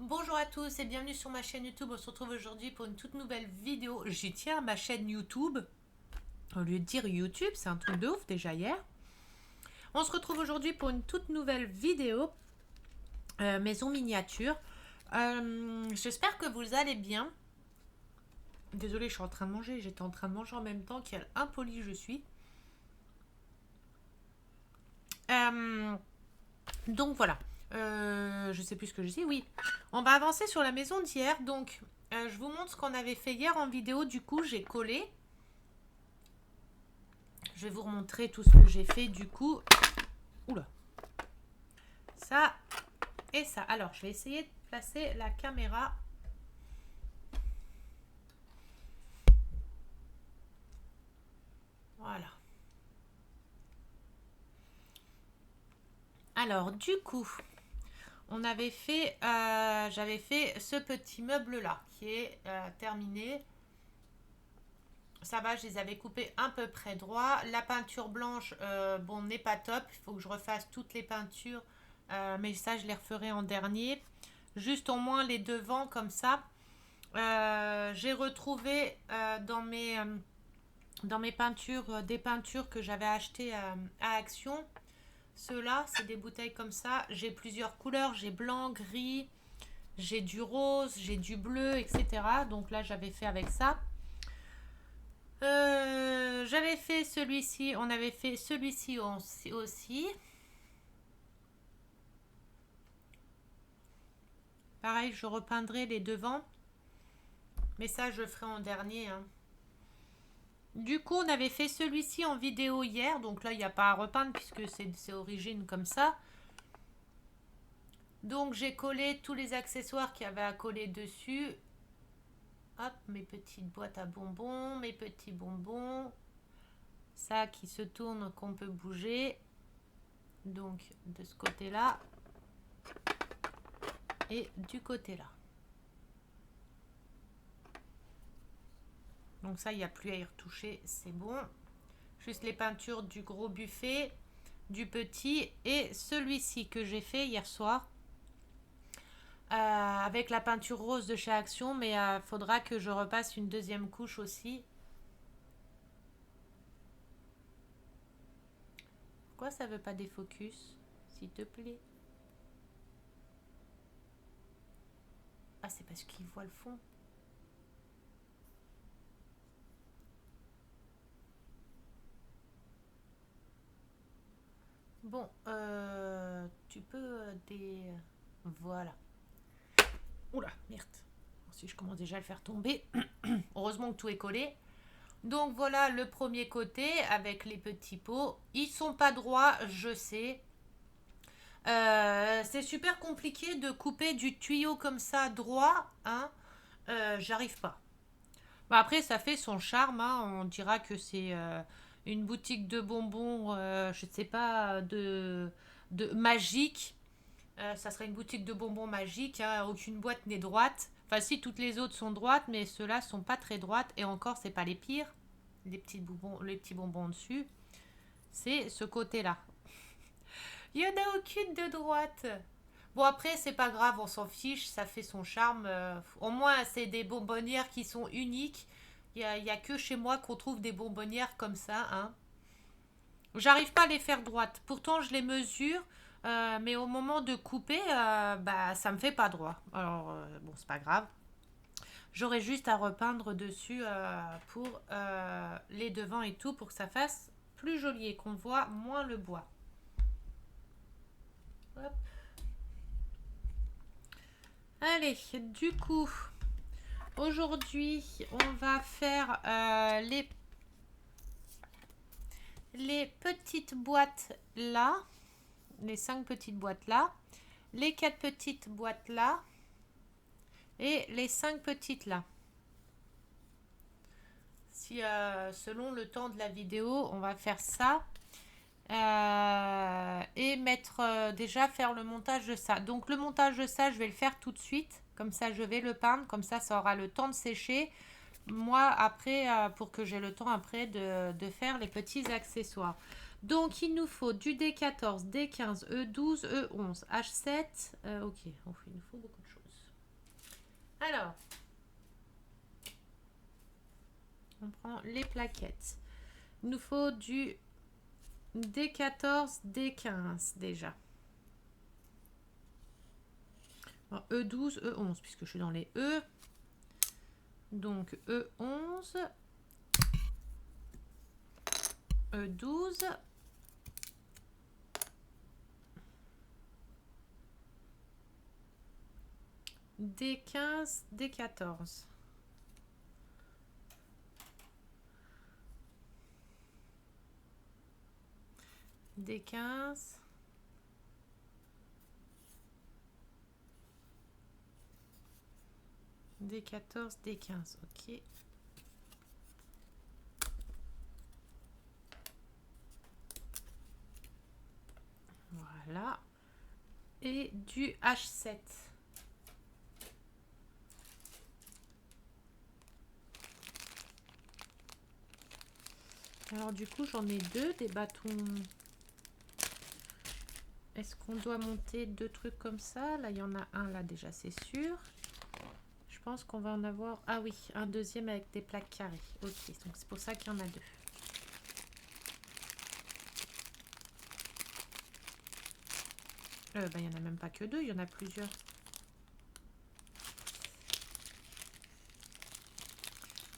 Bonjour à tous et bienvenue sur ma chaîne YouTube. On se retrouve aujourd'hui pour une toute nouvelle vidéo. J'y tiens à ma chaîne YouTube. Au lieu de dire YouTube, c'est un truc de ouf déjà hier. On se retrouve aujourd'hui pour une toute nouvelle vidéo maison miniature. J'espère que vous allez bien. Désolée, je suis en train de manger. J'étais en train de manger en même temps. Quel impoli je suis. Donc voilà. Je sais plus ce que je dis. Oui, on va avancer sur la maison d'hier. Donc, je vous montre ce qu'on avait fait hier en vidéo. Du coup, j'ai collé. Je vais vous remontrer tout ce que j'ai fait du coup. Oula. Ça et ça. Alors, je vais essayer de placer la caméra. Voilà. Alors, du coup, on avait fait, j'avais fait ce petit meuble là qui est terminé. Ça va, je les avais coupés à peu près droit. La peinture blanche, bon, n'est pas top. Il faut que je refasse toutes les peintures. Mais ça, je les referai en dernier. Juste au moins les devants comme ça. J'ai retrouvé dans mes peintures des peintures que j'avais achetées à Action. Ceux-là, c'est des bouteilles comme ça. J'ai plusieurs couleurs. J'ai blanc, gris, j'ai du rose, j'ai du bleu, etc. Donc là, j'avais fait avec ça. J'avais fait celui-ci, on avait fait celui-ci aussi. Pareil, je repeindrai les devants. Mais ça, je ferai en dernier. Hein. Du coup, on avait fait celui-ci en vidéo hier. Donc là, il n'y a pas à repeindre puisque c'est origine comme ça. Donc j'ai collé tous les accessoires qu'il y avait à coller dessus. Hop, mes petites boîtes à bonbons, mes petits bonbons. Ça qui se tourne, qu'on peut bouger. Donc de ce côté-là. Et du côté-là. Donc ça, il n'y a plus à y retoucher, c'est bon. Juste les peintures du gros buffet, du petit et celui-ci que j'ai fait hier soir. Avec la peinture rose de chez Action, mais faudra que je repasse une deuxième couche aussi. Pourquoi ça veut pas défocus, s'il te plaît? Ah, c'est parce qu'il voit le fond. Bon, tu peux Voilà. Oula, merde. Si je commence déjà à le faire tomber. Heureusement que tout est collé. Donc voilà le premier côté avec les petits pots. Ils sont pas droits, je sais. C'est super compliqué de couper du tuyau comme ça droit. Hein. J'arrive pas. Bah après, ça fait son charme. Hein. On dira que c'est une boutique de bonbons, je ne sais pas, de magique. Ça serait une boutique de bonbons magique. Hein. Aucune boîte n'est droite. Enfin, si, toutes les autres sont droites, mais ceux-là sont pas très droites. Et encore, c'est pas les pires. Les petits bonbons dessus. C'est ce côté-là. Il n'y en a aucune de droite. Bon, après, c'est pas grave, on s'en fiche, ça fait son charme. Au moins, c'est des bonbonnières qui sont uniques. Il y a que chez moi qu'on trouve des bonbonnières comme ça. Hein. J'arrive pas à les faire droites. Pourtant, je les mesure. Mais au moment de couper, bah, ça me fait pas droit. Alors, bon, c'est pas grave. J'aurais juste à repeindre dessus pour les devants et tout pour que ça fasse plus joli et qu'on voit moins le bois. Hop. Allez, du coup, aujourd'hui, on va faire les petites boîtes là, les 5 petites boîtes là, les 4 petites boîtes là et les 5 petites là. Si selon le temps de la vidéo, on va faire ça. Et mettre déjà faire le montage de ça. Donc le montage de ça, je vais le faire tout de suite. Comme ça, je vais le peindre. Comme ça aura le temps de sécher. Moi, après, pour que j'ai le temps après de faire les petits accessoires. Donc, il nous faut du D14, D15, E12, E11, H7. Ok, il nous faut beaucoup de choses. Alors, on prend les plaquettes. Il nous faut du D14, D15 déjà. Alors, E12, E11, puisque je suis dans les E. Donc, E11, E12, D15, D14. D15. D14, D15, ok. Voilà. Et du H7. Alors du coup, j'en ai deux, des bâtons. Est-ce qu'on doit monter deux trucs comme ça? Là, il y en a un là déjà, c'est sûr. Je pense qu'on va en avoir... Ah oui, un deuxième avec des plaques carrées. Ok, donc c'est pour ça qu'il y en a deux. Il n'y en a même pas que deux, il y en a plusieurs.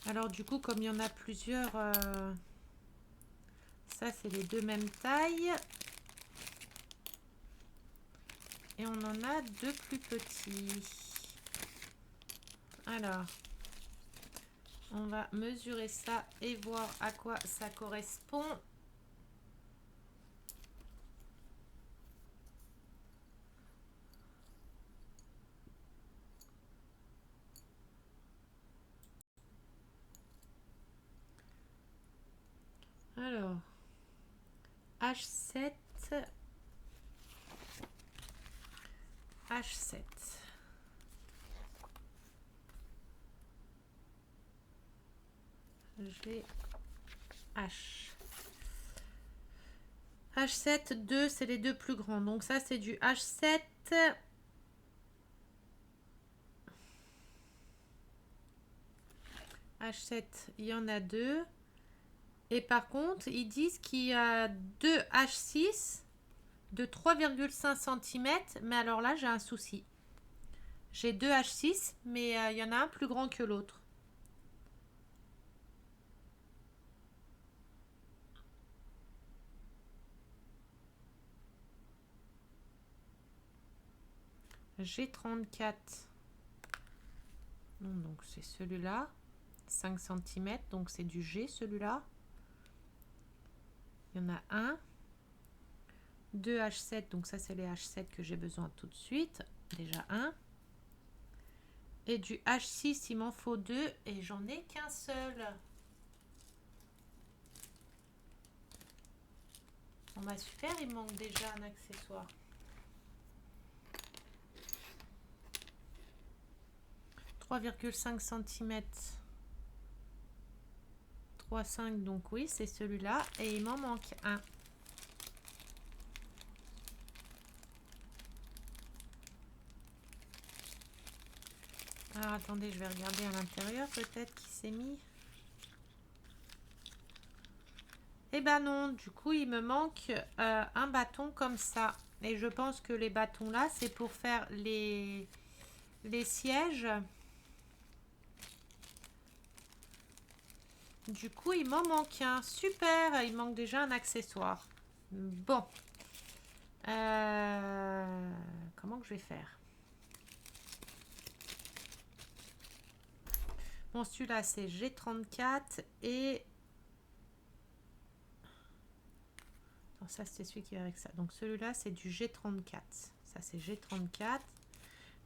Alors du coup, comme il y en a plusieurs... ça, c'est les deux mêmes tailles. Et on en a deux plus petits. Alors, on va mesurer ça et voir à quoi ça correspond. Alors, H7. H7. G H. H7, 2, c'est les deux plus grands. Donc ça, c'est du H7. H7, il y en a deux. Et par contre, ils disent qu'il y a deux H6 de 3,5 cm. Mais alors là, j'ai un souci. J'ai deux H6, mais il y en a un plus grand que l'autre. G34. Donc c'est celui-là. 5 cm. Donc c'est du G celui-là. Il y en a un. 2 H7. Donc ça c'est les H7 que j'ai besoin tout de suite. Déjà un. Et du H6, il m'en faut deux. Et j'en ai qu'un seul. Bon bah super, il manque déjà un accessoire. 3,5 cm. 3,5, donc oui, c'est celui-là. Et il m'en manque un. Alors attendez, je vais regarder à l'intérieur peut-être qui s'est mis. Eh ben non, du coup il me manque un bâton comme ça. Et je pense que les bâtons là, c'est pour faire les sièges. Du coup, il m'en manque un. Super, il manque déjà un accessoire. Bon. Comment que je vais faire? Bon, celui-là, c'est G34 et... Non, ça, c'est celui qui va avec ça. Donc, celui-là, c'est du G34. Ça, c'est G34.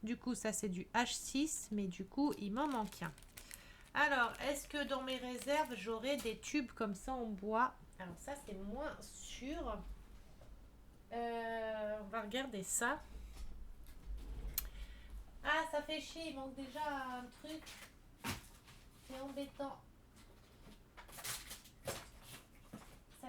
Du coup, ça, c'est du H6. Mais du coup, il m'en manque un. Alors, est-ce que dans mes réserves, j'aurai des tubes comme ça en bois? Alors, ça, c'est moins sûr. On va regarder ça. Ah, ça fait chier, il manque déjà un truc. C'est embêtant. Ça,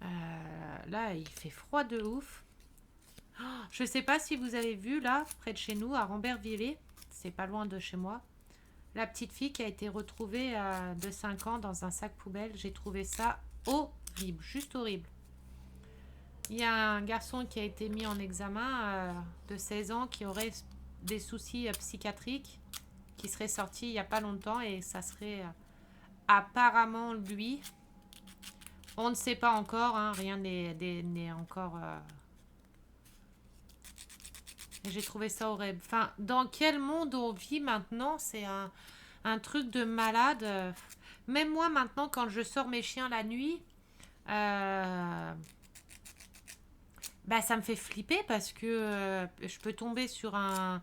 Là, il fait froid de ouf. Je sais pas si vous avez vu là, près de chez nous, à Rambervillers, c'est pas loin de chez moi, la petite fille qui a été retrouvée de 5 ans dans un sac poubelle. J'ai trouvé ça horrible, juste horrible. Il y a un garçon qui a été mis en examen de 16 ans qui aurait des soucis psychiatriques qui serait sorti il n'y a pas longtemps et ça serait apparemment lui. On ne sait pas encore, hein, rien n'est encore... J'ai trouvé ça horrible. Enfin, dans quel monde on vit maintenant? C'est un truc de malade. Même moi, maintenant, quand je sors mes chiens la nuit, euh, bah, ça me fait flipper parce que je peux tomber sur un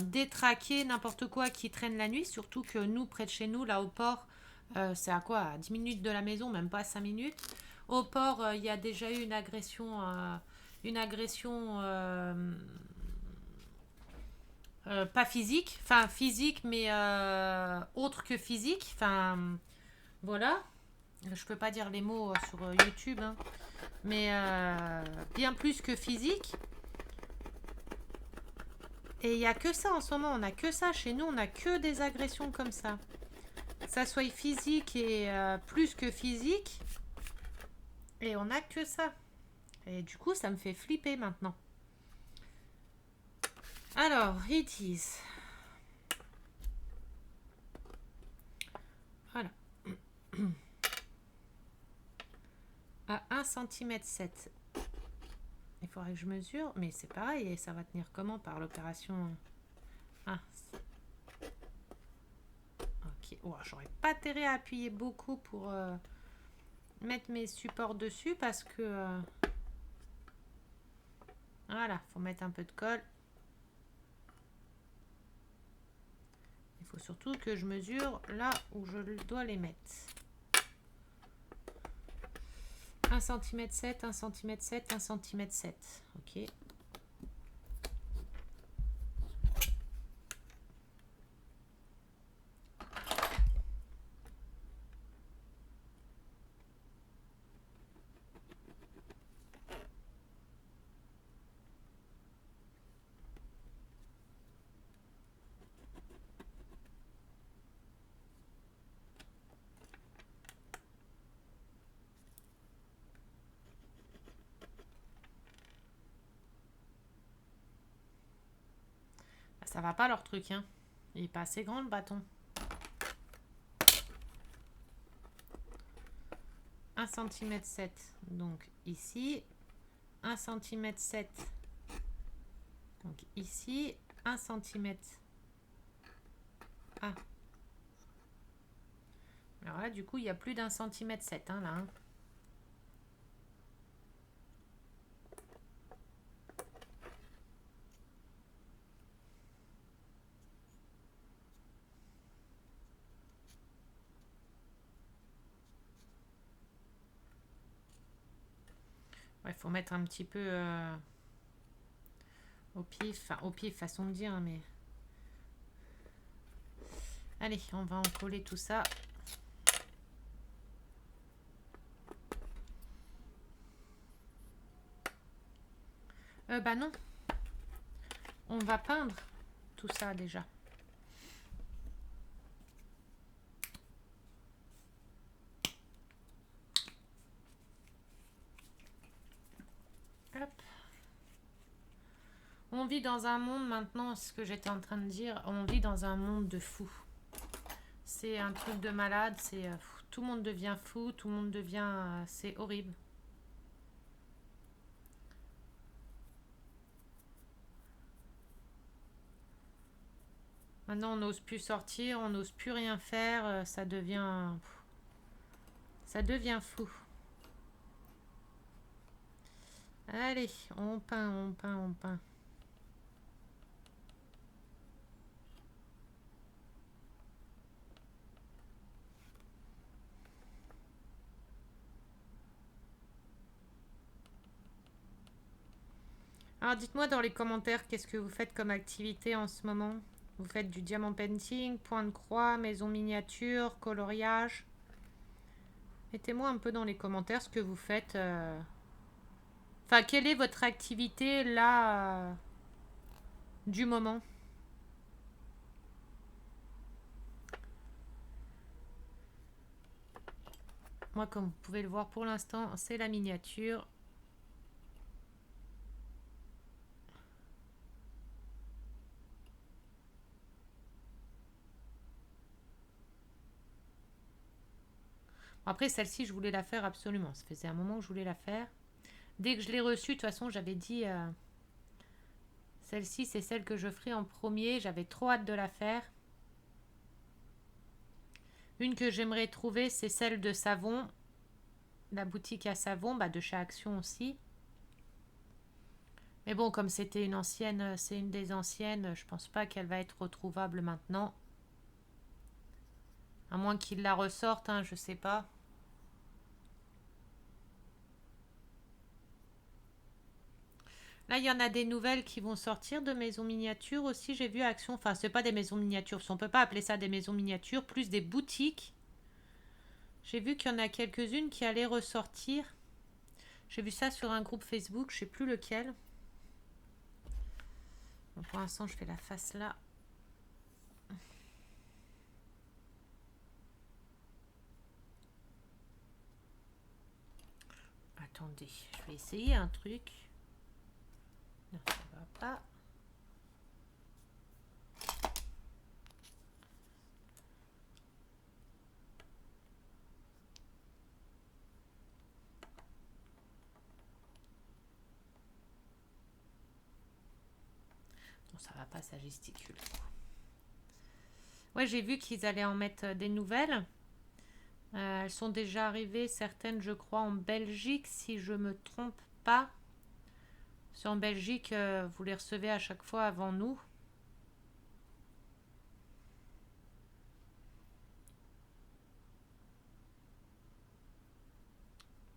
détraqué, n'importe quoi qui traîne la nuit. Surtout que nous, près de chez nous, là au port, c'est à quoi? À 10 minutes de la maison, même pas 5 minutes. Au port, il y a déjà eu une agression pas physique, enfin physique, mais autre que physique. Enfin, voilà. Je peux pas dire les mots sur YouTube, hein, mais bien plus que physique. Et il y a que ça en ce moment, on a que ça chez nous, on a que des agressions comme ça. Que ça soit physique et plus que physique, et on a que ça. Et du coup, ça me fait flipper maintenant. Alors, it is. Voilà. À 1,7 cm. Il faudrait que je mesure, mais c'est pareil, et ça va tenir comment par l'opération? Ah, ok. Oh, j'aurais pas intérêt à appuyer beaucoup pour mettre mes supports dessus parce que voilà, faut mettre un peu de colle. Il faut surtout que je mesure là où je dois les mettre. 1,7 cm, 1,7 cm, 1,7 cm. Ok. Ça va pas leur truc, hein. Il est pas assez grand le bâton. 1,7 cm. Donc ici. 1,7 cm. Donc ici. 1 cm. Ah. Alors là, du coup, il y a plus d'1,7 cm, hein, là. Hein. Ouais, faut mettre un petit peu au pif. Enfin, au pif, façon de dire, mais... Allez, on va en coller tout ça. Bah non. On va peindre tout ça déjà. Hop. On vit dans un monde maintenant, ce que j'étais en train de dire, on vit dans un monde de fous. C'est un truc de malade, c'est tout le monde devient fou, tout le monde devient... c'est horrible. Maintenant, on n'ose plus sortir, on n'ose plus rien faire, ça devient... ça devient fou. Allez, on peint, on peint, on peint. Alors dites-moi dans les commentaires qu'est-ce que vous faites comme activité en ce moment. Vous faites du diamant painting, point de croix, maison miniature, coloriage. Mettez-moi un peu dans les commentaires ce que vous faites. Enfin, quelle est votre activité là du moment? Moi, comme vous pouvez le voir pour l'instant, c'est la miniature. Après, celle-ci, je voulais la faire absolument. Ça faisait un moment que je voulais la faire. Dès que je l'ai reçue, de toute façon, j'avais dit celle-ci, c'est celle que je ferai en premier. J'avais trop hâte de la faire. Une que j'aimerais trouver, c'est celle de savon. La boutique à savon, bah, de chez Action aussi. Mais bon, comme c'était une ancienne, c'est une des anciennes, je pense pas qu'elle va être retrouvable maintenant. À moins qu'ils la ressortent, hein, je sais pas. Là, il y en a des nouvelles qui vont sortir de maisons miniatures aussi. J'ai vu Action. Enfin, c'est pas des maisons miniatures. On peut pas appeler ça des maisons miniatures. Plus des boutiques. J'ai vu qu'il y en a quelques-unes qui allaient ressortir. J'ai vu ça sur un groupe Facebook. Je sais plus lequel. Bon, pour l'instant, je fais la face là. Attendez, je vais essayer un truc. Non, ça va pas. Non, ça va pas, ça gesticule. Ouais, j'ai vu qu'ils allaient en mettre des nouvelles. Elles sont déjà arrivées, certaines, je crois, en Belgique, si je me trompe pas. En Belgique, vous les recevez à chaque fois avant nous.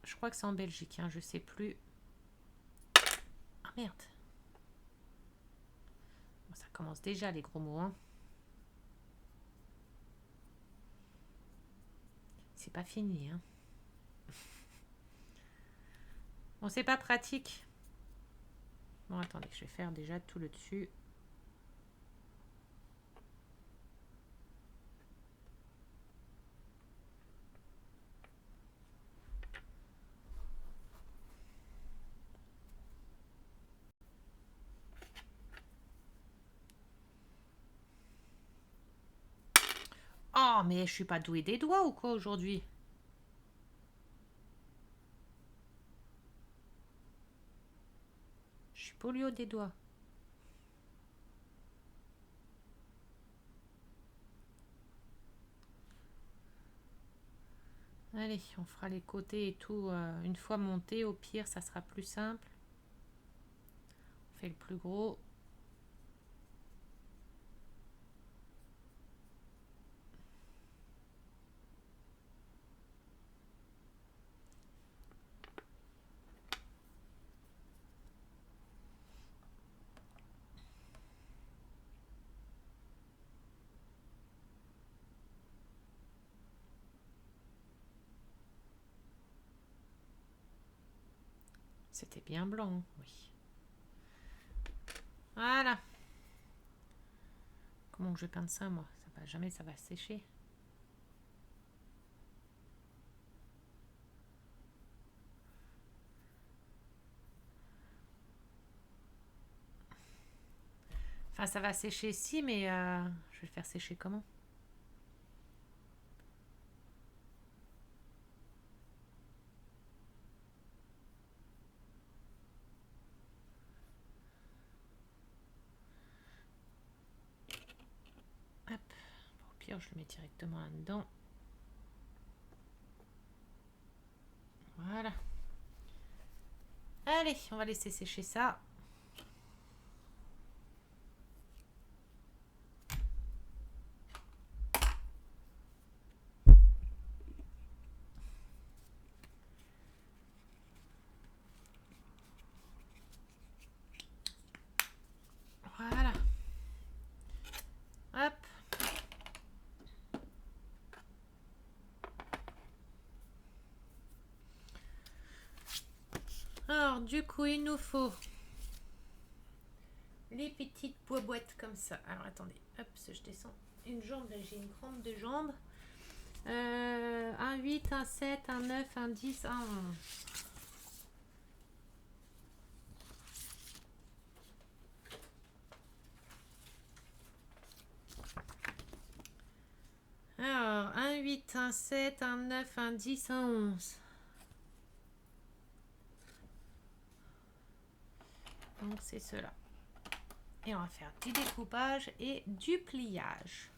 Je crois que c'est en Belgique, hein, je sais plus. Ah merde. Bon, ça commence déjà les gros mots, hein. C'est pas fini, hein. Bon, c'est pas pratique. Bon, attendez, je vais faire déjà tout le dessus. Oh, mais je suis pas douée des doigts ou quoi aujourd'hui? Je suis polio des doigts. Allez, on fera les côtés et tout une fois monté. Au pire, ça sera plus simple. On fait le plus gros. C'était bien blanc, oui. Voilà. Comment que je vais peindre ça, moi? Ça va jamais, ça va sécher. Enfin, ça va sécher si, mais je vais le faire sécher comment? Hop. Au pire, je le mets directement là-dedans. Voilà. Allez, on va laisser sécher ça. Voilà. Hop. du coup, il nous faut les petites boîtes comme ça. Alors, attendez. Hop, je descends une jambe. Là, j'ai une crampe de jambe. Un 8, un 7, un 9, un 10, un 11. Alors, un 8, un 7, un 9, un 10, un 11. Donc, c'est cela. Et on va faire du découpage et du pliage.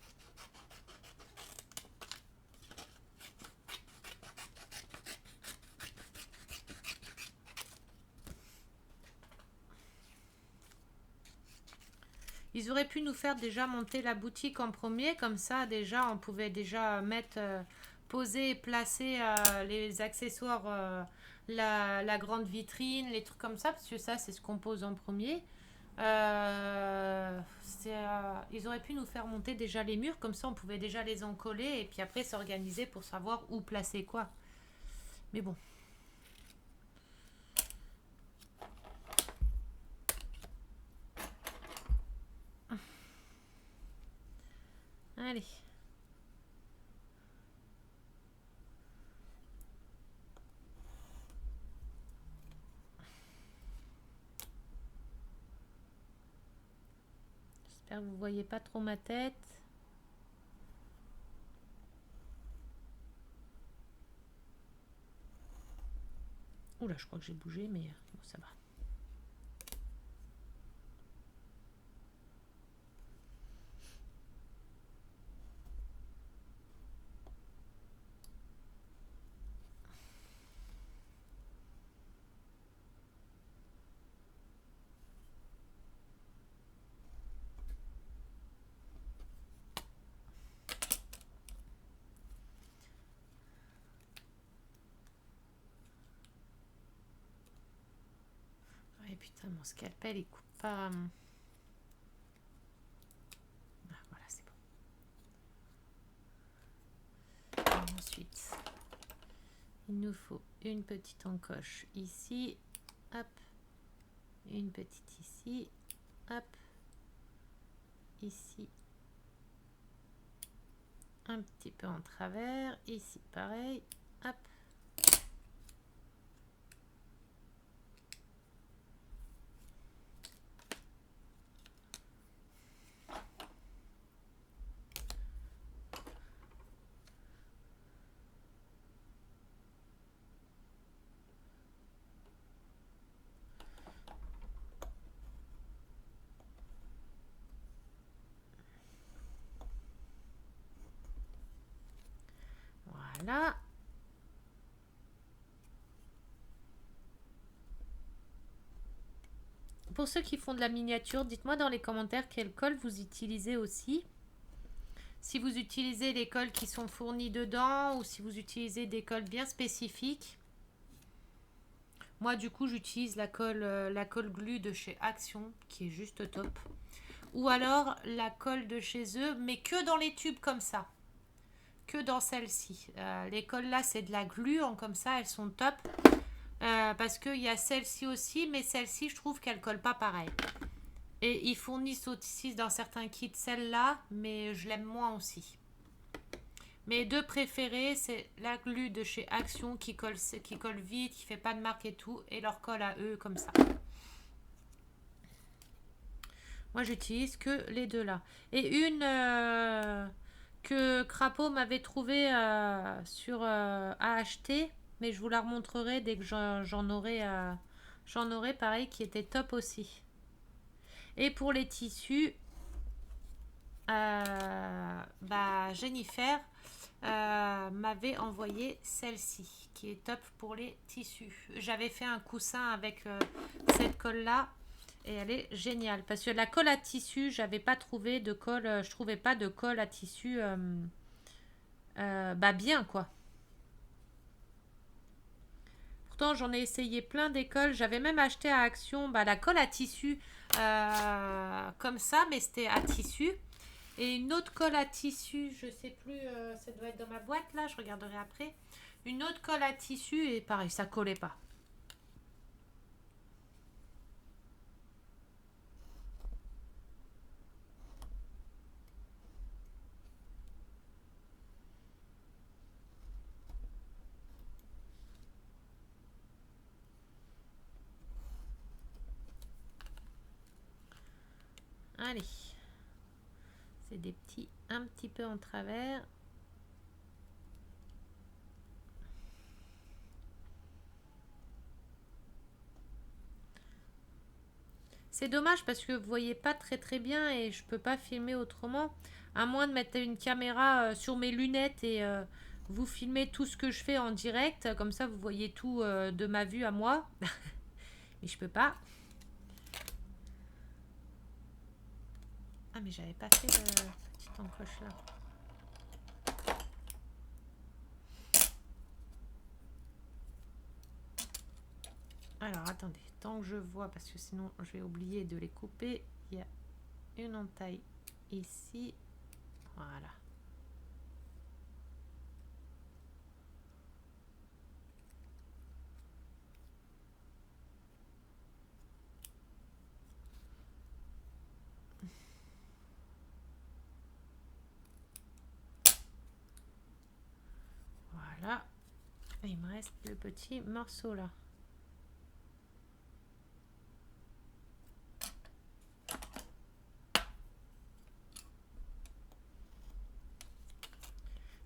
Ils auraient pu nous faire déjà monter la boutique en premier, comme ça déjà on pouvait déjà mettre, poser et placer les accessoires, la grande vitrine, les trucs comme ça, parce que ça c'est ce qu'on pose en premier. Ils auraient pu nous faire monter déjà les murs, comme ça on pouvait déjà les encoller et puis après s'organiser pour savoir où placer quoi. Mais bon. Allez. J'espère que vous voyez pas trop ma tête. Oula, je crois que j'ai bougé, mais bon, ça va. Ouais, putain, mon scalpel, il coupe pas. Ah, voilà, c'est bon. Alors, ensuite, il nous faut une petite encoche ici. Hop. Une petite ici. Hop. Ici. Un petit peu en travers. Ici, pareil. Hop. Voilà. Pour ceux qui font de la miniature, dites-moi dans les commentaires quelle colle vous utilisez aussi. Si vous utilisez les colles qui sont fournies dedans ou si vous utilisez des colles bien spécifiques. Moi, du coup, j'utilise la colle glue de chez Action qui est juste top. Ou alors la colle de chez eux, mais que dans les tubes comme ça. Que dans celle-ci. Les colles là, c'est de la glue, comme ça, elles sont top. Parce qu'il y a celle-ci aussi, mais celle-ci, je trouve qu'elle colle pas pareil. Et ils fournissent aussi dans certains kits celle-là, mais je l'aime moins aussi. Mes deux préférés, c'est la glue de chez Action qui colle vite, qui fait pas de marque et tout, et leur colle à eux comme ça. Moi, j'utilise que les deux là. Et une que Crapaud m'avait trouvé à acheter, mais je vous la remontrerai dès que j'en aurai pareil qui était top aussi. Et pour les tissus, Jennifer m'avait envoyé celle-ci qui est top pour les tissus. J'avais fait un coussin avec cette colle là et elle est géniale parce que la colle à tissu, j'avais pas trouvé de colle, je trouvais pas de colle à tissu bien quoi. Pourtant j'en ai essayé plein d'écoles, j'avais même acheté à Action la colle à tissu comme ça, mais c'était à tissu. Et une autre colle à tissu, je sais plus, ça doit être dans ma boîte là, je regarderai après. Une autre colle à tissu et pareil, ça collait pas. Allez. C'est des petits, un petit peu en travers. C'est dommage parce que vous voyez pas très bien et je peux pas filmer autrement. À moins de mettre une caméra sur mes lunettes et vous filmer tout ce que je fais en direct. Comme ça, vous voyez tout de ma vue à moi. Mais je peux pas. Ah, mais j'avais pas fait de petite encoche là. Alors, attendez. Tant que je vois, parce que sinon, je vais oublier de les couper. Il y a une entaille ici. Voilà. Voilà. Et il me reste le petit morceau là.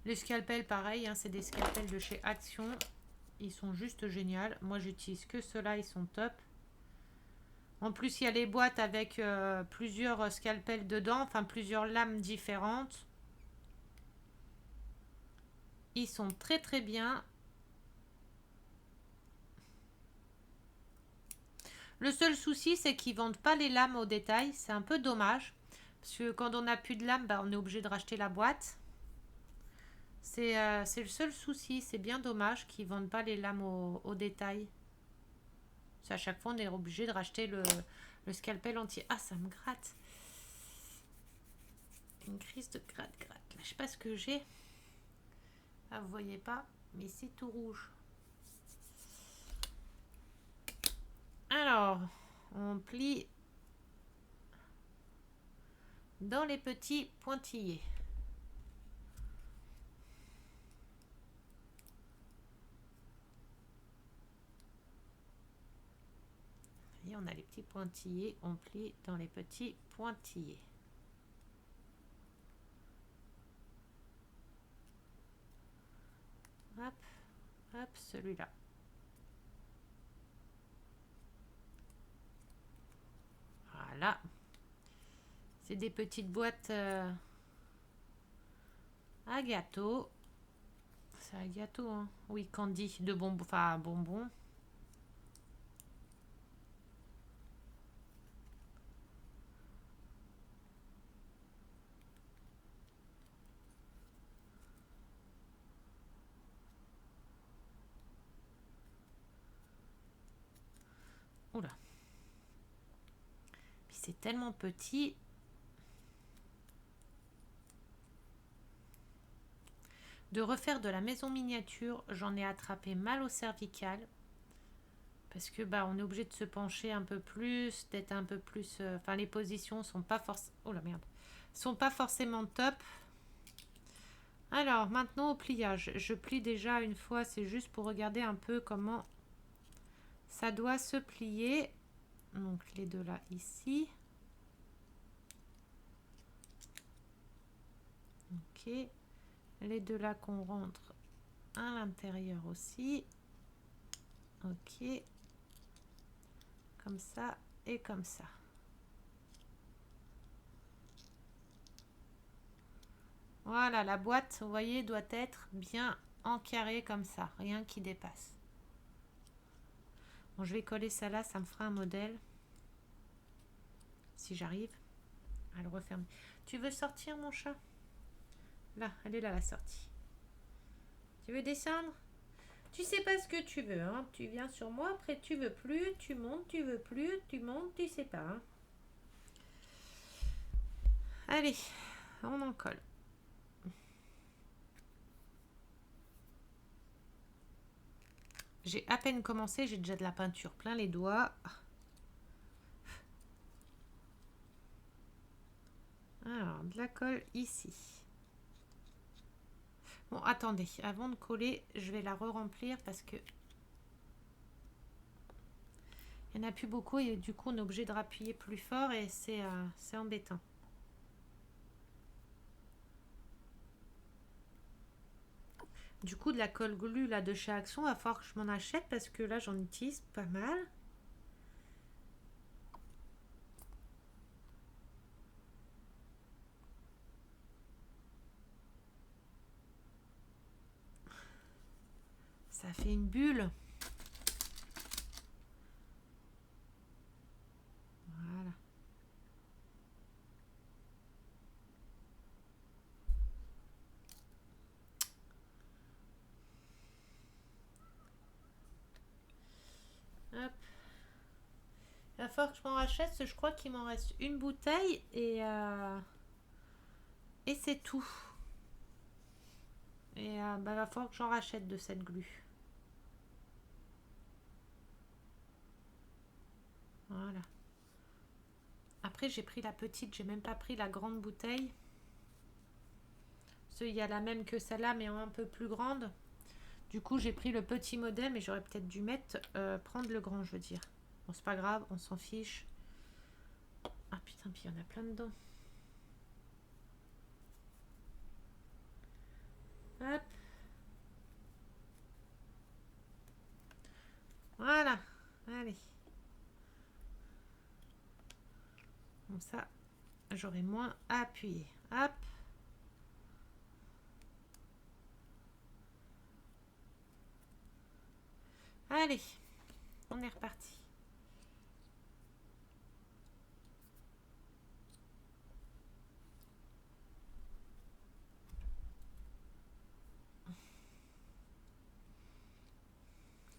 Les scalpels, pareil, hein, c'est des scalpels de chez Action. Ils sont juste géniaux. Moi, j'utilise que ceux-là, ils sont top. En plus, il y a les boîtes avec plusieurs scalpels dedans, enfin plusieurs lames différentes. Ils sont très bien. Le seul souci, c'est qu'ils vendent pas les lames au détail. C'est un peu dommage. Parce que quand on n'a plus de lames, bah, on est obligé de racheter la boîte. C'est le seul souci. C'est bien dommage qu'ils vendent pas les lames au détail. À chaque fois, on est obligé de racheter le scalpel entier. Ah, ça me gratte. Une crise de gratte. Je sais pas ce que j'ai. Ah, vous voyez pas, mais c'est tout rouge. Alors, on plie dans les petits pointillés. Et on a les petits pointillés, on plie dans les petits pointillés. Hop, hop, celui-là. Voilà. C'est des petites boîtes à gâteau. C'est un gâteau, hein. Oui, candy, de bonbons, enfin bonbons. Oula. Puis c'est tellement petit. De refaire de la maison miniature, j'en ai attrapé mal au cervical. Parce que bah on est obligé de se pencher un peu plus, d'être un peu plus. Enfin, les positions sont pas forcément. Oh la merde. Sont pas forcément top. Alors, maintenant au pliage. Je plie déjà une fois, c'est juste pour regarder un peu comment ça doit se plier. Donc, les deux là, ici. Ok. Les deux là qu'on rentre à l'intérieur aussi. Ok. Comme ça et comme ça. Voilà, la boîte, vous voyez, doit être bien en carré comme ça, rien qui dépasse. Bon, je vais coller ça là, ça me fera un modèle. Si j'arrive à le refermer. Tu veux sortir, mon chat? Là, elle est là, la sortie. Tu veux descendre? Tu sais pas ce que tu veux, hein. Tu viens sur moi, après tu veux plus, tu montes, tu veux plus, tu montes, tu sais pas, hein. Allez, on en colle. J'ai à peine commencé, j'ai déjà de la peinture plein les doigts. Alors, de la colle ici. Bon, attendez, avant de coller, je vais la re-remplir parce que Il n'y en a plus beaucoup et du coup on est obligé de rappuyer plus fort et c'est embêtant. Du coup, de la colle glue là de chez Action, il va falloir que je m'en achète parce que là j'en utilise pas mal. Ça fait une bulle. Voilà. Hop. Il va falloir que je m'en rachète, parce que je crois qu'il m'en reste une bouteille et c'est tout. Et bah, va falloir que j'en rachète de cette glu. Voilà. Après, j'ai pris la petite, j'ai même pas pris la grande bouteille. Parce qu'il y a la même que celle-là, mais un peu plus grande. Du coup, j'ai pris le petit modèle, mais j'aurais peut-être dû prendre le grand, je veux dire. Bon, c'est pas grave, on s'en fiche. Ah putain, puis il y en a plein dedans. Hop. Voilà. Allez. Comme ça, j'aurai moins à appuyer. Hop. Allez. On est reparti.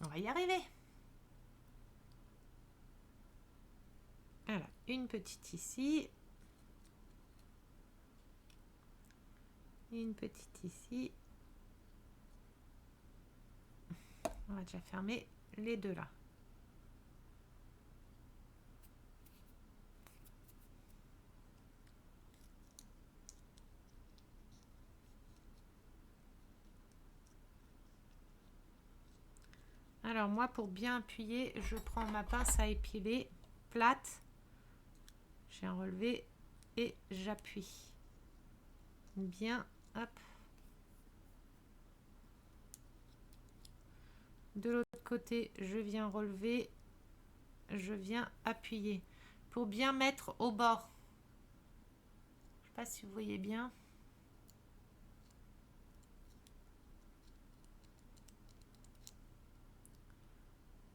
On va y arriver. Voilà, une petite ici. Une petite ici. On va déjà fermer les deux là. Alors moi, pour bien appuyer, je prends ma pince à épiler plate. J'ai un relevé et j'appuie. Bien, hop. De l'autre côté, je viens relever, je viens appuyer. Pour bien mettre au bord. Je ne sais pas si vous voyez bien.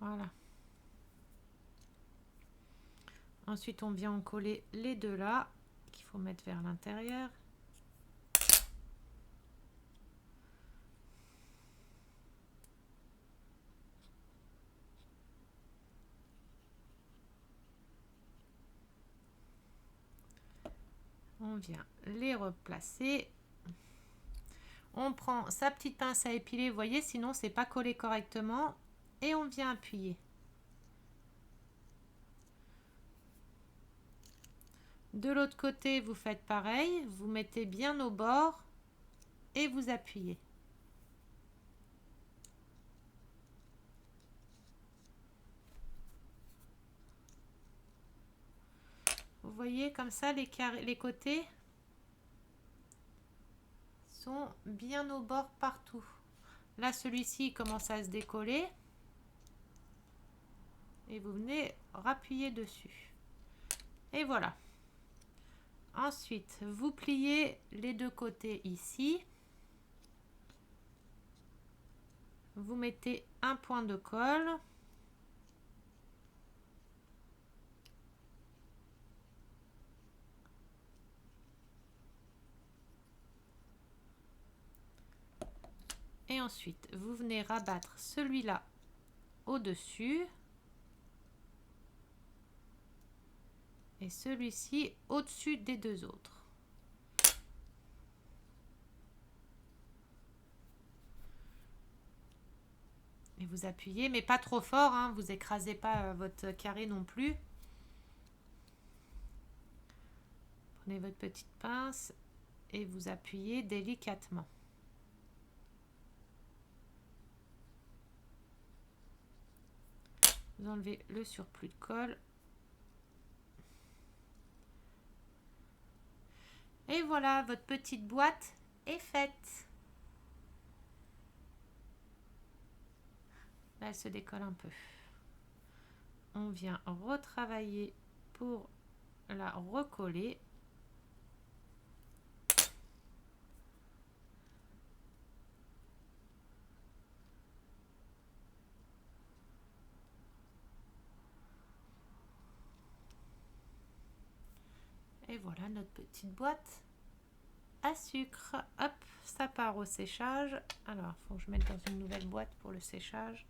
Voilà. Ensuite, on vient en coller les deux là, qu'il faut mettre vers l'intérieur. On vient les replacer. On prend sa petite pince à épiler, vous voyez, sinon c'est pas collé correctement. Et on vient appuyer. De l'autre côté, vous faites pareil. Vous mettez bien au bord et vous appuyez. Vous voyez comme ça, les côtés sont bien au bord partout. Là, celui-ci commence à se décoller. Et vous venez rappuyer dessus. Et voilà. Ensuite, vous pliez les deux côtés ici. Vous mettez un point de colle. Et ensuite, vous venez rabattre celui-là au-dessus. Et celui-ci au-dessus des deux autres. Et vous appuyez, mais pas trop fort, hein, vous écrasez pas votre carré non plus. Prenez votre petite pince et vous appuyez délicatement. Vous enlevez le surplus de colle. Et voilà, votre petite boîte est faite. Là, elle se décolle un peu. On vient retravailler pour la recoller. Et voilà notre petite boîte à sucre. Hop, ça part au séchage. Alors, il faut que je mette dans une nouvelle boîte pour le séchage.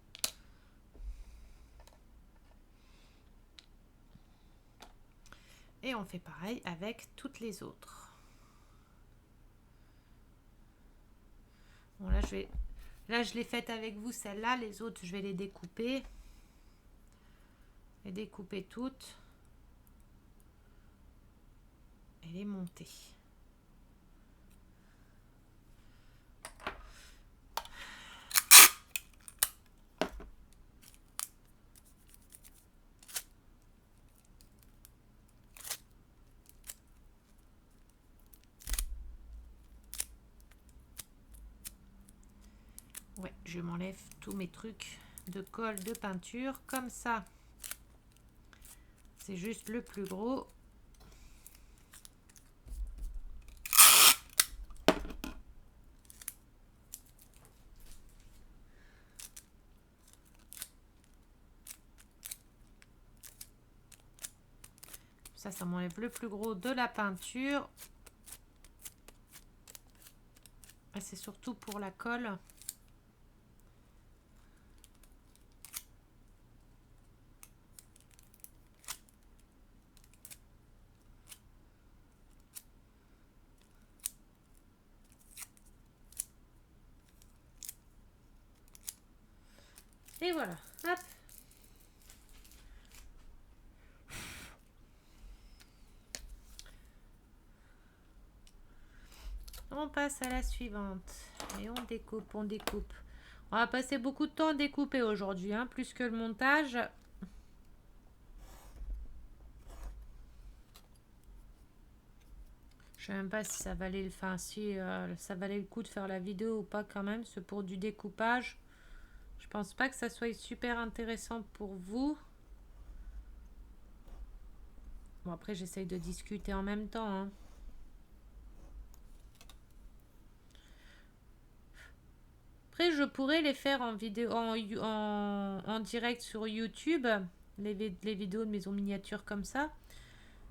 Et on fait pareil avec toutes les autres. Bon, là, je l'ai faite avec vous, celle-là. Les autres, je vais les découper. Les découper toutes. Et les monter. Ouais, je m'enlève tous mes trucs de colle, de peinture. Comme ça, c'est juste le plus gros. Ça m'enlève le plus gros de la peinture. Et c'est surtout pour la colle. Et voilà, hop. On passe à la suivante. Et on découpe, on découpe. On va passer beaucoup de temps à découper aujourd'hui, hein, plus que le montage. Je sais même pas si ça valait ça valait le coup de faire la vidéo ou pas quand même. C'est pour du découpage. Je pense pas que ça soit super intéressant pour vous. Bon, après, j'essaye de discuter en même temps, hein. Après, je pourrais les faire en vidéo, en direct sur YouTube, les vidéos de maison miniature comme ça.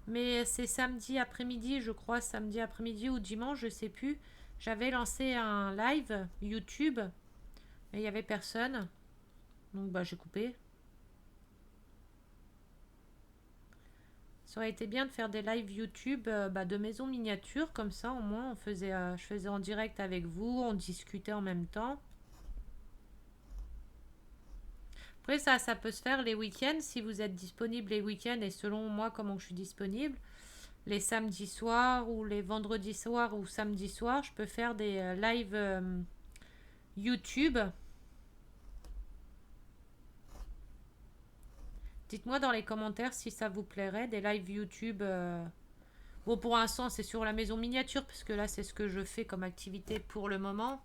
Mais c'est samedi après-midi, je crois, samedi après-midi ou dimanche, je sais plus. J'avais lancé un live YouTube, mais il n'y avait personne. Donc, bah, j'ai coupé. Ça aurait été bien de faire des lives YouTube de maison miniature, comme ça, au moins, je faisais en direct avec vous, on discutait en même temps. Après, ça peut se faire les week-ends, si vous êtes disponible les week-ends et selon moi, comment je suis disponible. Les samedis soirs ou les vendredis soirs ou samedi soir, je peux faire des lives YouTube. Dites-moi dans les commentaires si ça vous plairait, des lives YouTube. Bon, pour l'instant, c'est sur la maison miniature, parce que là, c'est ce que je fais comme activité pour le moment.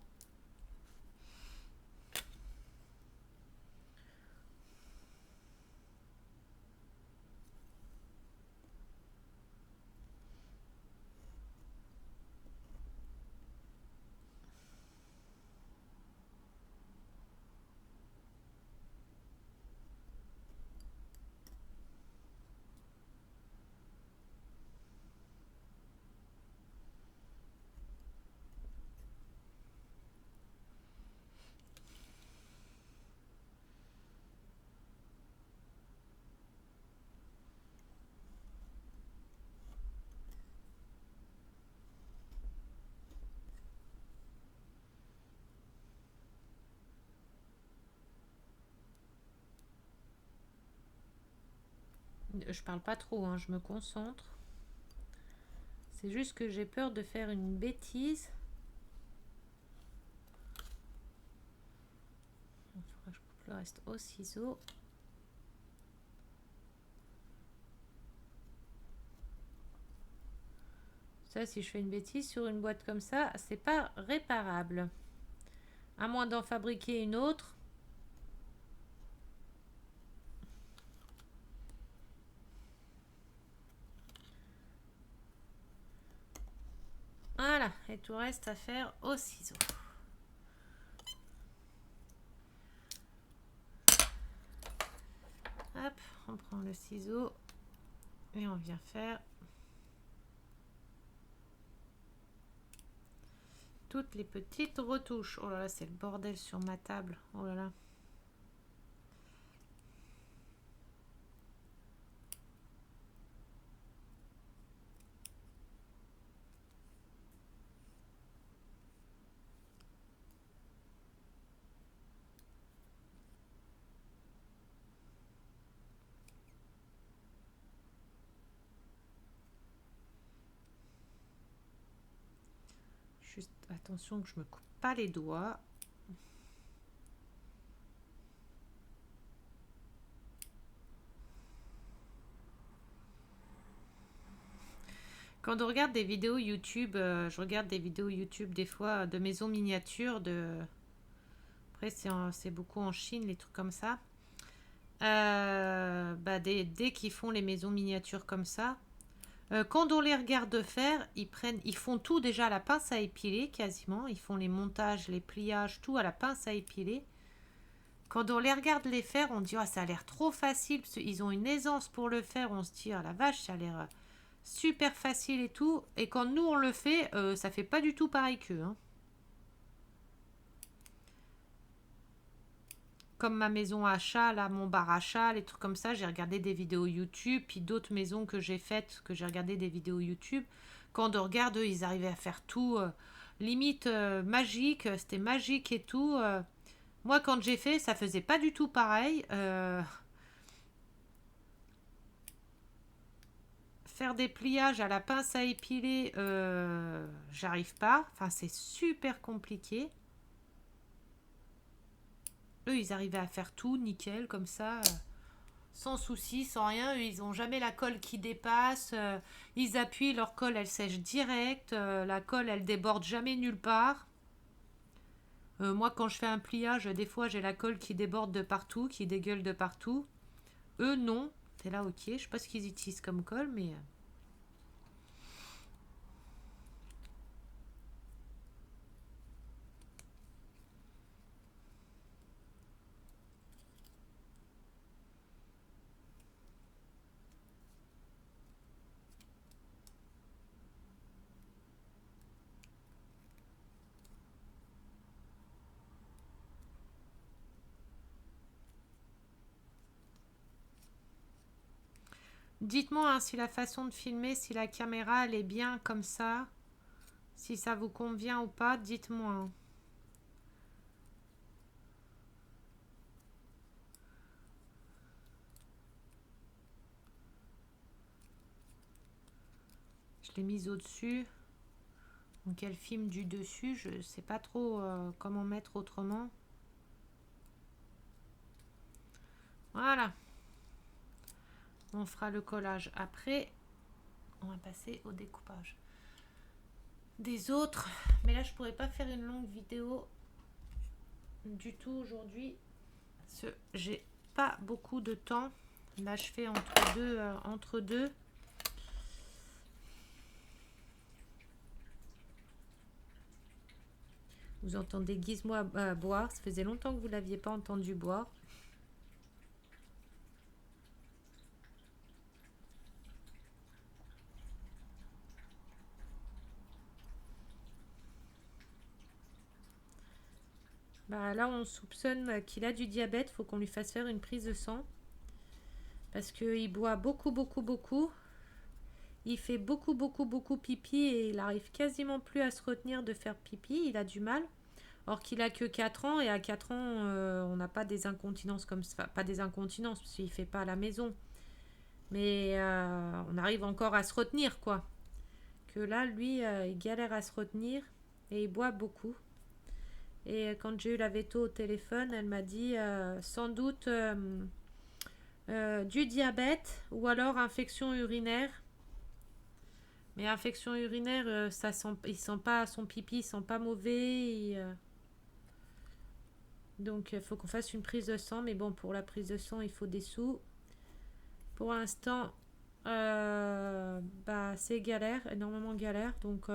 Je parle pas trop, hein, je me concentre. C'est juste que j'ai peur de faire une bêtise. Il faudra que je coupe le reste au ciseau. Ça, si je fais une bêtise sur une boîte comme ça, c'est pas réparable. À moins d'en fabriquer une autre. Voilà, et tout reste à faire au ciseau. Hop, on prend le ciseau et on vient faire toutes les petites retouches. Oh là là, c'est le bordel sur ma table. Oh là là. Juste attention que je me coupe pas les doigts. Quand on regarde des vidéos YouTube, je regarde des vidéos YouTube des fois de maisons miniatures. Après, c'est beaucoup en Chine, les trucs comme ça. Dès qu'ils font les maisons miniatures comme ça, quand on les regarde faire, ils font tout déjà à la pince à épiler quasiment. Ils font les montages, les pliages, tout à la pince à épiler. Quand on les regarde les faire, on dit oh, ça a l'air trop facile. Parce qu'ils ont une aisance pour le faire. On se dit oh la vache, ça a l'air super facile et tout. Et quand nous on le fait, ça fait pas du tout pareil qu'eux. Hein. Comme ma maison à chat, là, mon bar à chat, les trucs comme ça, j'ai regardé des vidéos YouTube, puis d'autres maisons que j'ai faites, que j'ai regardé des vidéos YouTube. Quand on regarde, eux, ils arrivaient à faire tout, limite magique, c'était magique et tout. Moi, quand j'ai fait, ça faisait pas du tout pareil. Faire des pliages à la pince à épiler, j'arrive pas. Enfin, c'est super compliqué. Eux, ils arrivaient à faire tout nickel, comme ça. Sans souci, sans rien. Eux, ils ont jamais la colle qui dépasse. Ils appuient, leur colle, elle sèche direct. La colle, elle déborde jamais nulle part. Moi, quand je fais un pliage, des fois, j'ai la colle qui déborde de partout, qui dégueule de partout. Eux, non. T'es là, ok. Je sais pas ce qu'ils utilisent comme colle, mais... Dites-moi hein, si la façon de filmer, si la caméra, elle est bien comme ça. Si ça vous convient ou pas, dites-moi. Hein. Je l'ai mise au-dessus. Donc elle filme du dessus. Je ne sais pas trop comment mettre autrement. Voilà. On fera le collage après. On va passer au découpage des autres. Mais là, je pourrais pas faire une longue vidéo du tout aujourd'hui. Parce que j'ai pas beaucoup de temps. Là, je fais entre deux. Vous entendez Gizmo boire. Ça faisait longtemps que vous l'aviez pas entendu boire. Bah, là, on soupçonne qu'il a du diabète. Il faut qu'on lui fasse faire une prise de sang. Parce qu'il boit beaucoup, beaucoup, beaucoup. Il fait beaucoup, beaucoup, beaucoup pipi et il arrive quasiment plus à se retenir de faire pipi. Il a du mal. Or qu'il a que 4 ans et à 4 ans, on n'a pas des incontinences comme ça. Enfin, pas des incontinences parce qu'il ne fait pas à la maison. Mais on arrive encore à se retenir, quoi. Que là, lui, il galère à se retenir et il boit beaucoup. Et quand j'ai eu la veto au téléphone, elle m'a dit sans doute du diabète ou alors infection urinaire. Mais infection urinaire, ça sent, il sent pas son pipi, il sent pas mauvais. Donc, il faut qu'on fasse une prise de sang. Mais bon, pour la prise de sang, il faut des sous. Pour l'instant, bah, c'est galère, énormément galère. Donc,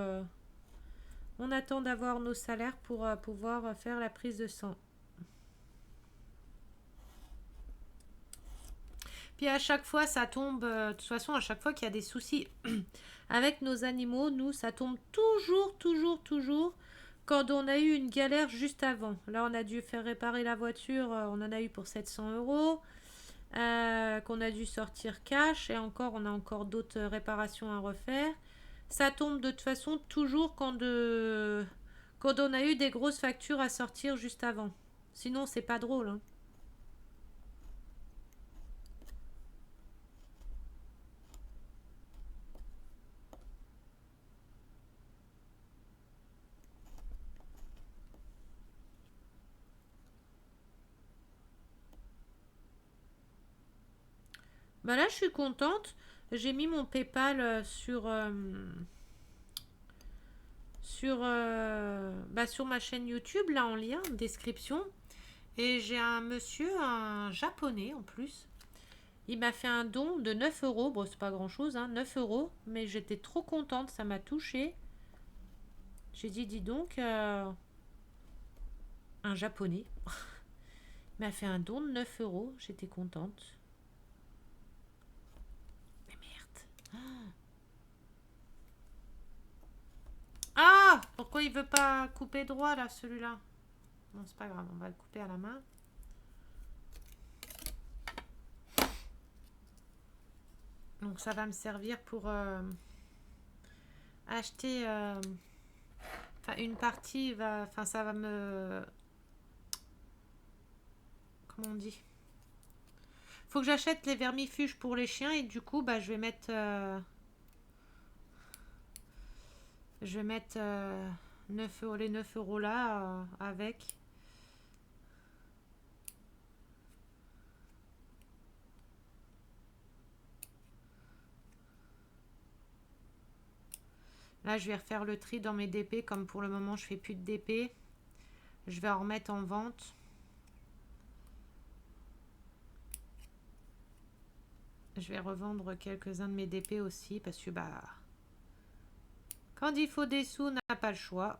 on attend d'avoir nos salaires pour pouvoir faire la prise de sang. Puis à chaque fois, ça tombe. De toute façon, à chaque fois qu'il y a des soucis avec nos animaux, nous, ça tombe toujours quand on a eu une galère juste avant. Là, on a dû faire réparer la voiture, on en a eu pour 700 euros, qu'on a dû sortir cash, et encore, on a encore d'autres réparations à refaire. Ça tombe de toute façon toujours quand on a eu des grosses factures à sortir juste avant. Sinon, c'est pas drôle, hein. Bah là, je suis contente. J'ai mis mon PayPal sur ma chaîne YouTube, là en lien, en description. Et j'ai un monsieur, un japonais en plus. Il m'a fait un don de 9 euros. Bon, c'est pas grand chose, hein, 9 euros. Mais j'étais trop contente, ça m'a touchée. J'ai dit, dis donc, un japonais. Il m'a fait un don de 9 euros. J'étais contente. Mais merde. Ah! Pourquoi il veut pas couper droit là, celui-là? Non, c'est pas grave, on va le couper à la main. Donc ça va me servir pour acheter. Enfin, une partie va. Enfin, ça va me. Comment on dit? Faut que j'achète les vermifuges pour les chiens et du coup, bah, je vais mettre. Je vais mettre 9 euros, les 9 euros là avec. Là, je vais refaire le tri dans mes DP. Comme pour le moment, je fais plus de DP. Je vais en remettre en vente. Je vais revendre quelques-uns de mes DP aussi parce que bah quand il faut des sous, on n'a pas le choix.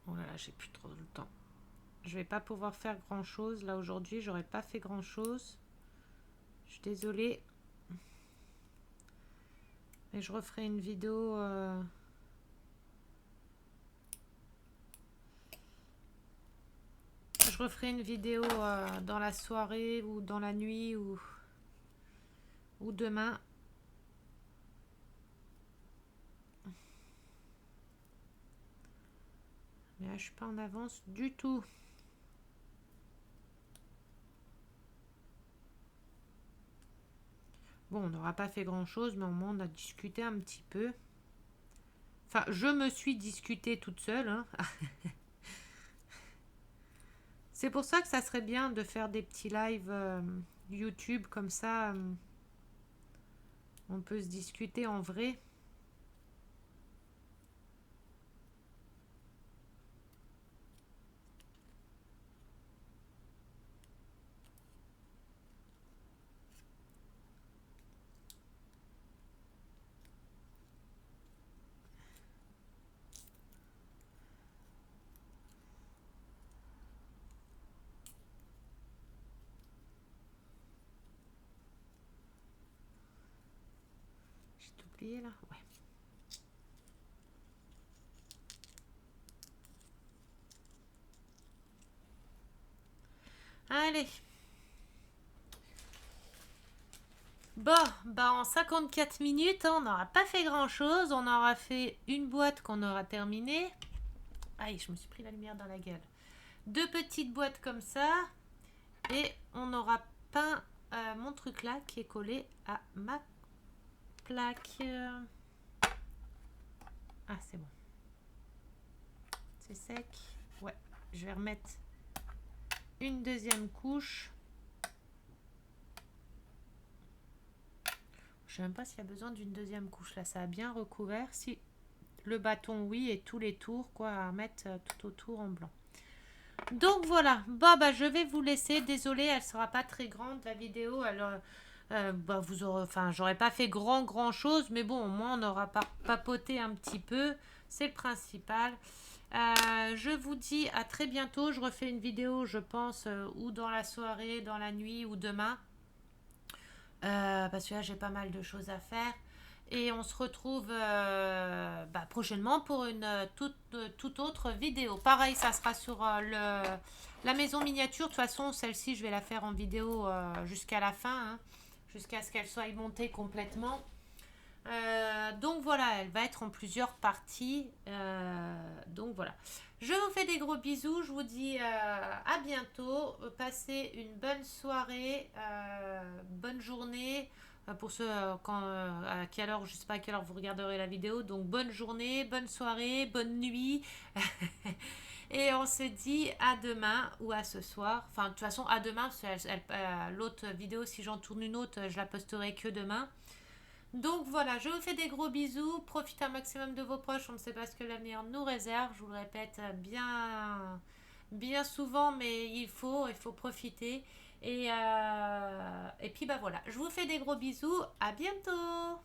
Oh là là, j'ai plus trop le temps. Je vais pas pouvoir faire grand chose. Là aujourd'hui, j'aurais pas fait grand chose. Je suis désolée. Et je referai une vidéo. Je referai une vidéo dans la soirée ou dans la nuit ou demain. Mais là, je suis pas en avance du tout. Bon, on n'aura pas fait grand chose, mais au moins on a discuté un petit peu. Enfin, je me suis discutée toute seule, hein. C'est pour ça que ça serait bien de faire des petits lives YouTube comme ça. On peut se discuter en vrai. J'ai tout oublié là. Ouais. Allez. Bon, bah en 54 minutes, on n'aura pas fait grand chose. On aura fait une boîte qu'on aura terminée. Aïe, je me suis pris la lumière dans la gueule. Deux petites boîtes comme ça. Et on aura peint mon truc là qui est collé à ma plaque. Ah, c'est bon. C'est sec. Ouais, je vais remettre une deuxième couche. Je sais même pas s'il y a besoin d'une deuxième couche. Là, ça a bien recouvert. Si le bâton, oui, et tous les tours, quoi, à mettre tout autour en blanc. Donc voilà. Bon, bah, je vais vous laisser. Désolée, elle sera pas très grande, la vidéo. Alors, bah, vous aurez, enfin, j'aurais pas fait grand chose, mais bon, au moins, on aura papoté un petit peu. C'est le principal. Je vous dis à très bientôt. Je refais une vidéo, je pense, ou dans la soirée, dans la nuit, ou demain. Parce que là, j'ai pas mal de choses à faire. Et on se retrouve bah, prochainement pour une toute autre vidéo. Pareil, ça sera sur la maison miniature. De toute façon, celle-ci, je vais la faire en vidéo jusqu'à la fin, hein, jusqu'à ce qu'elle soit montée complètement. Donc voilà, elle va être en plusieurs parties. Donc voilà. Je vous fais des gros bisous. Je vous dis à bientôt. Passez une bonne soirée, bonne journée. Pour ceux à quelle heure, je sais pas à quelle heure vous regarderez la vidéo. Donc bonne journée, bonne soirée, bonne nuit. Et on se dit à demain ou à ce soir. Enfin, de toute façon, à demain, parce que l'autre vidéo, si j'en tourne une autre, je la posterai que demain. Donc voilà, je vous fais des gros bisous. Profitez un maximum de vos proches. On ne sait pas ce que l'avenir nous réserve. Je vous le répète bien souvent, mais il faut profiter. Et puis bah voilà, je vous fais des gros bisous. À bientôt.